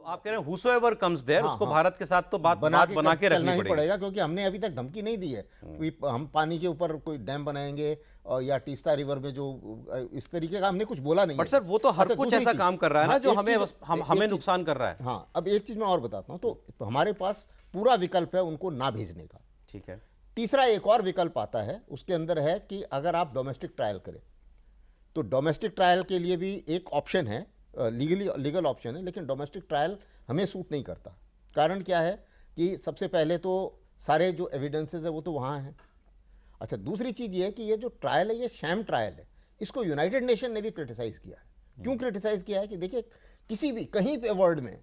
आप कह रहे हैं whosoever comes there, हाँ, उसको हाँ। भारत के साथ तो बात बना के चलना रखनी ही पड़ेगी। पड़ेगा, क्योंकि हमने अभी तक धमकी नहीं दी है कि हम पानी के ऊपर कोई डैम बनाएंगे और या तीस्ता रिवर में जो इस तरीके का हमने कुछ बोला नहीं बट है। सर वो तो हर अच्छा, कुछ दूसरी ऐसा चीज़, काम कर रहा है ना हाँ, जो एक चीज़- हमें एक चीज़- नुकसान कर रहा है। हाँ, अब एक चीज़ मैं और बताता हूँ, तो हमारे पास पूरा विकल्प है उनको ना भेजने का। ठीक है। तीसरा एक और विकल्प आता है, उसके अंदर है कि अगर आप डोमेस्टिक ट्रायल करें, तो डोमेस्टिक ट्रायल के लिए भी एक ऑप्शन है, लीगल ऑप्शन है, लेकिन डोमेस्टिक ट्रायल हमें सूट नहीं करता। कारण क्या है कि सबसे पहले तो सारे जो एविडेंसेस है वो तो वहाँ हैं। अच्छा, दूसरी चीज़ ये है कि ये जो ट्रायल है ये शैम ट्रायल है, इसको यूनाइटेड नेशन ने भी क्रिटिसाइज़ किया है। क्यों क्रिटिसाइज़ किया है कि देखिए, किसी भी कहीं पे वर्ल्ड में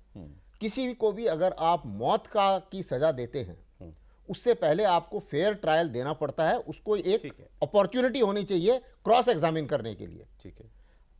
किसी को भी अगर आप मौत की सज़ा देते हैं, उससे पहले आपको फेयर ट्रायल देना पड़ता है, उसको एक ठीक है। अपॉर्चुनिटी होनी चाहिए क्रॉस एग्जामिन करने के लिए। ठीक है।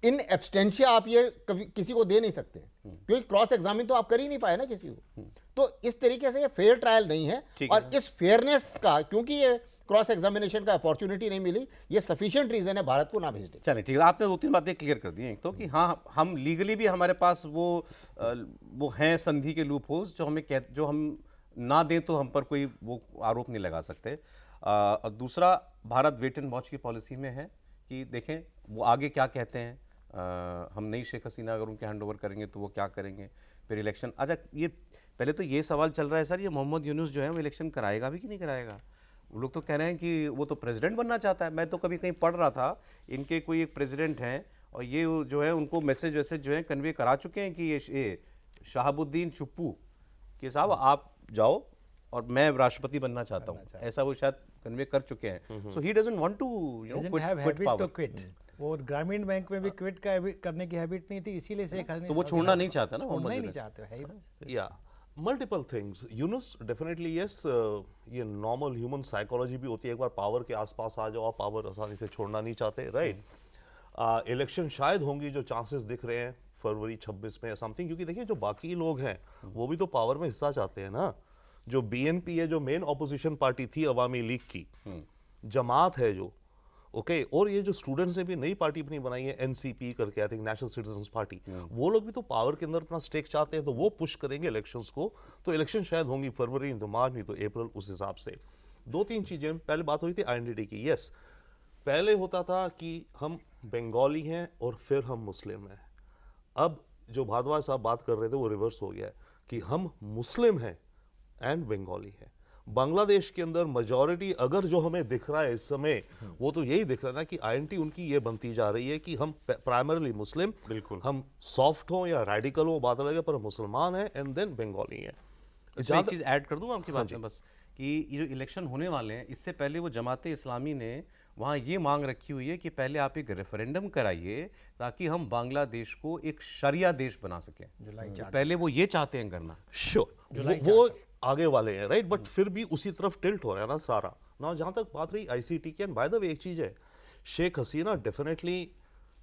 इन एब्सटेंशिया आप ये कभी किसी को दे नहीं सकते, क्योंकि क्रॉस एग्जामिन तो आप कर ही नहीं पाए ना किसी को। तो इस तरीके से ये फेयर ट्रायल नहीं है, ठीक और इस फेयरनेस का, क्योंकि ये क्रॉस एग्जामिनेशन का अपॉर्चुनिटी नहीं मिली, ये सफिशिएंट रीजन है भारत को ना भेजने। चलिए ठीक है, आपने 2-3 बातें क्लियर कर दी हैं। एक तो कि हाँ, हम लीगली भी हमारे पास वो हैं संधि के लूप होल्स जो हम ना दें तो हम पर कोई वो आरोप नहीं लगा सकते। और दूसरा, भारत वेट एंड वॉच की पॉलिसी में है कि देखें वो आगे क्या कहते हैं। हम नई शेख हसीना अगर उनके हैंड ओवर करेंगे तो वो क्या करेंगे, फिर इलेक्शन। अच्छा, ये पहले तो ये सवाल चल रहा है सर, ये मोहम्मद यूनुस जो है वो इलेक्शन कराएगा भी कि नहीं कराएगा? वो लोग तो कह रहे हैं कि वो तो प्रेसिडेंट बनना चाहता है। मैं तो कभी कहीं पढ़ रहा था, इनके कोई एक प्रेसिडेंट हैं और ये जो है उनको मैसेज वैसेज जो है कन्वे करा चुके हैं कि ये शहाबुद्दीन चुप्पू कि साहब आप जाओ और मैं राष्ट्रपति बनना चाहता हूँ, ऐसा वो शायद कन्वे कर चुके हैं। So he doesn't want to quit power. वो ग्रामीण बैंक में भी क्विट करने की हैबिट नहीं थी, इसीलिए शेख हसीना तो वो छोड़ना नहीं चाहता ना, छोड़ना ही मोहम्मद नहीं चाहते है ही बस। या multiple things. Yunus definitely yes, ये नॉर्मल ह्यूमन साइकोलॉजी भी होती है, एक बार पावर के आसपास आ जाओ, आप पावर आसानी से छोड़ना नहीं चाहते, राइट। इलेक्शन शायद होंगी, जो चांसेस दिख रहे हैं फरवरी 26 में समथिंग, क्योंकि देखिए जो बाकी लोग हैं वो भी तो पावर में हिस्सा चाहते हैं ना। जो बीएनपी है, जो मेन ऑपोजिशन पार्टी थी अवामी लीग की, जमात है जो, ओके, और ये जो स्टूडेंट्स ने भी नई पार्टी अपनी बनाई है एनसीपी करके, I think national citizens party, वो लोग भी तो पावर के अंदर अपना स्टेक चाहते हैं, तो वो पुश करेंगे इलेक्शंस को। तो इलेक्शन शायद होंगी फरवरी, नहीं तो मार्च, नहीं तो अप्रैल, उस हिसाब से। 2-3 चीजें, पहले बात हो रही थी आइडेंटिटी की। यस, पहले होता था कि हम बंगाली हैं और फिर हम मुस्लिम हैं। अब जो भारद्वाज साहब बात कर रहे थे वो रिवर्स हो गया है कि हम मुस्लिम हैं एंड बंगाली हैं। बांग्लादेश के अंदर मेजॉरिटी अगर जो हमें दिख रहा है इस समय, वो तो यही दिख रहा है ना कि आइडेंटिटी उनकी ये बनती जा रही है कि हम प्राइमरली मुस्लिम, बिल्कुल, हम सॉफ्ट हों या रेडिकल हों बात अलग है, पर मुसलमान हैं एंड देन बंगाली हैं। इसमें एक चीज़ ऐड कर दूं आपकी बात में बस, कि ये जो इलेक्शन होने वाले हैं, इससे पहले वो जमाते इस्लामी ने वहाँ ये मांग रखी हुई है कि पहले आप एक रेफरेंडम कराइए ताकि हम बांग्लादेश को एक शरिया देश बना सकें। तो पहले वो ये चाहते हैं करना। श्योर, वो आगे वाले हैं, राइट, बट फिर भी उसी तरफ टिल्ट हो रहा है ना सारा ना। जहाँ तक बात रही आईसीटी की, एंड बाय द वे एक चीज़ है, शेख हसीना डेफिनेटली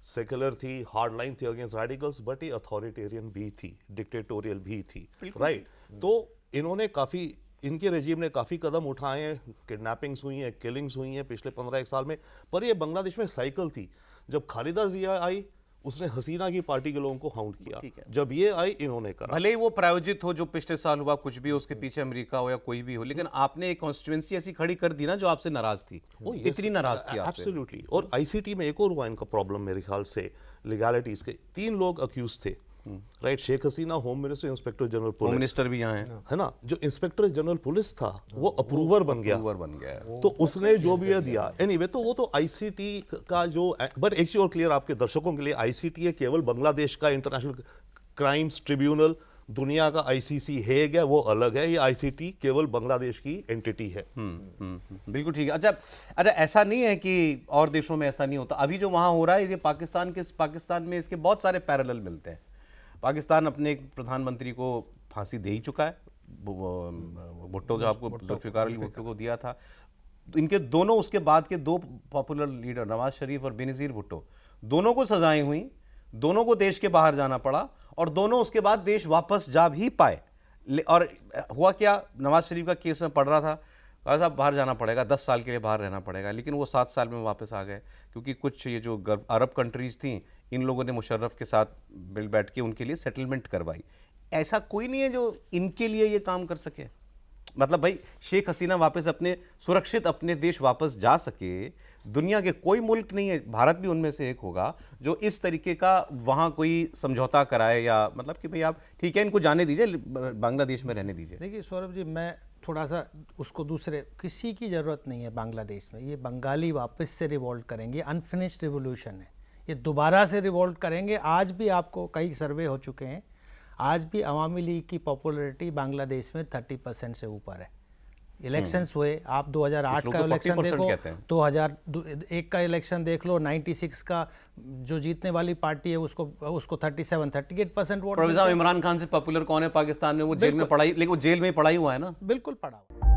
सेकुलर थी, हार्ड लाइन थी अगेंस्ट रेडिकल्स, बट ये अथॉरिटेरियन भी थी, डिक्टेटोरियल भी थी, राइट। तो इन्होंने काफ़ी, इनके रेजिम ने काफ़ी कदम उठाए हैं, किडनैपिंग्स हुई हैं, किलिंग्स हुई हैं पिछले 15-1 साल में, पर ये बांग्लादेश में साइकिल थी। जब खालिदा जिया आई, उसने हसीना की पार्टी के लोगों को हाउंड किया, जब ये आई इन्होंने करा। भले ही वो प्रायोजित हो जो पिछले साल हुआ, कुछ भी उसके पीछे अमेरिका हो या कोई भी हो, लेकिन आपने एक कॉन्स्टिट्यूएंसी ऐसी खड़ी कर दी ना जो आपसे नाराज थी, इतनी नाराज थी आपसे। एब्सोल्युटली। और आईसीटी में एक और हुआ इनका प्रॉब्लम मेरे ख्याल से, लीगैलिटीज के 3 लोग अक्यूज थे, right. Sheikh Hasina, home minister, inspector general police, home minister भी यहाँ है ना। जो इंस्पेक्टर जनरल पुलिस था वो अप्रूवर बन गया, तो उसने जो भी दिया एनीवे, तो वो तो आईसीटी का जो, बट एक चीज और क्लियर आपके दर्शकों के लिए, आईसीटी है केवल बांग्लादेश का इंटरनेशनल क्राइम्स ट्रिब्यूनल, दुनिया का आईसीसी हेग है वो अलग है, ये आईसीटी केवल बांग्लादेश की एंटिटी है। बिल्कुल ठीक है। अच्छा, ऐसा नहीं है कि और देशों में ऐसा नहीं होता। अभी जो वहाँ हो रहा है, ये पाकिस्तान में इसके बहुत सारे पैरेलल मिलते हैं। पाकिस्तान अपने एक प्रधानमंत्री को फांसी दे ही चुका है, भुट्टो, जो आपको जुल्फिकार अली भुट्टो को दिया था। तो इनके दोनों, उसके बाद के 2 पॉपुलर लीडर नवाज शरीफ और बेनज़ीर भुट्टो, दोनों को सजाएं हुई, दोनों को देश के बाहर जाना पड़ा, और दोनों उसके बाद देश वापस जा भी पाए। और हुआ क्या, नवाज शरीफ का केस में पढ़ रहा था, कहा साहब बाहर जाना पड़ेगा, 10 साल के लिए बाहर रहना पड़ेगा, लेकिन वो 7 साल में वापस आ गए, क्योंकि कुछ ये जो अरब कंट्रीज़ थी, इन लोगों ने मुशर्रफ के साथ बैठ के उनके लिए सेटलमेंट करवाई। ऐसा कोई नहीं है जो इनके लिए ये काम कर सके। मतलब भाई शेख हसीना वापस अपने सुरक्षित अपने देश वापस जा सके, दुनिया के कोई मुल्क नहीं है, भारत भी उनमें से एक होगा, जो इस तरीके का वहाँ कोई समझौता कराए या मतलब कि भाई आप ठीक है इनको जाने दीजिए, बांग्लादेश में रहने दीजिए। देखिए सौरभ जी, मैं थोड़ा सा उसको दूसरे, किसी की ज़रूरत नहीं है बांग्लादेश में। ये बंगाली वापस से रिवोल्ट करेंगे, अनफिनिश्ड रिवोल्यूशन है, ये दोबारा से रिवोल्ट करेंगे। आज भी आपको कई सर्वे हो चुके हैं, आज भी अवामी लीग की पॉपुलैरिटी बांग्लादेश में 30% से ऊपर है। इलेक्शंस हुए, आप 2008 लोग का तो इलेक्शन 40% देखो, कहते हैं। 2001 का इलेक्शन देख लो, 96 का जो जीतने वाली पार्टी है उसको 37-38% वोट प्रोफेसर मिलते हैं। इमरान खान से पॉपुलर कौन है पाकिस्तान में? वो जेल में पढ़ाई, लेकिन वो जेल में ही पढ़ाई हुआ है ना। बिल्कुल पड़ा हुआ।